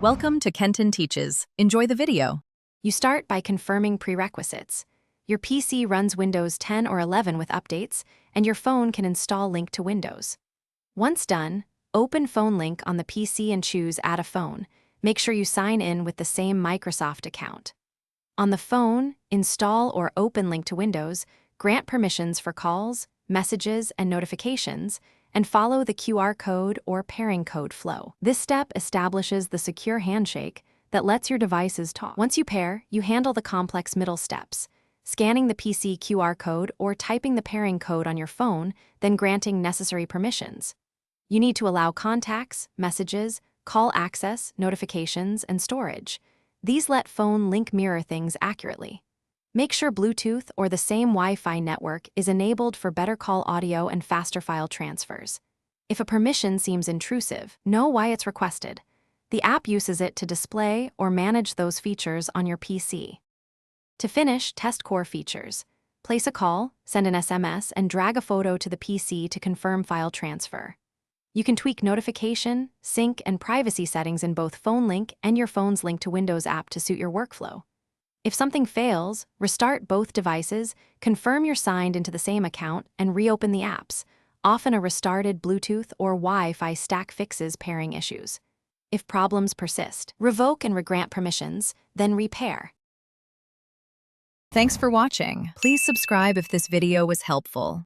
Welcome to Kenton Teaches. Enjoy the video. You start by confirming prerequisites. Your PC runs Windows 10 or 11 with updates, and your phone can install Link to Windows. Once done, open Phone Link on the PC and choose Add a Phone. Make sure you sign in with the same Microsoft account. On the phone, install or open Link to Windows, grant permissions for calls, messages, and notifications, and follow the QR code or pairing code flow. This step establishes the secure handshake that lets your devices talk. Once you pair, you handle the complex middle steps, scanning the PC QR code or typing the pairing code on your phone, then granting necessary permissions. You need to allow contacts, messages, call access, notifications, and storage. These let phone link mirror things accurately. Make sure Bluetooth or the same Wi-Fi network is enabled for better call audio and faster file transfers. If a permission seems intrusive, know why it's requested. The app uses it to display or manage those features on your PC. To finish, test core features. Place a call, send an SMS, and drag a photo to the PC to confirm file transfer. You can tweak notification, sync, and privacy settings in both Phone Link and your phone's Link to Windows app to suit your workflow. If something fails, restart both devices, confirm you're signed into the same account, and reopen the apps. Often a restarted Bluetooth or Wi-Fi stack fixes pairing issues. If problems persist, revoke and regrant permissions, then repair. Thanks for watching. Please subscribe if this video was helpful.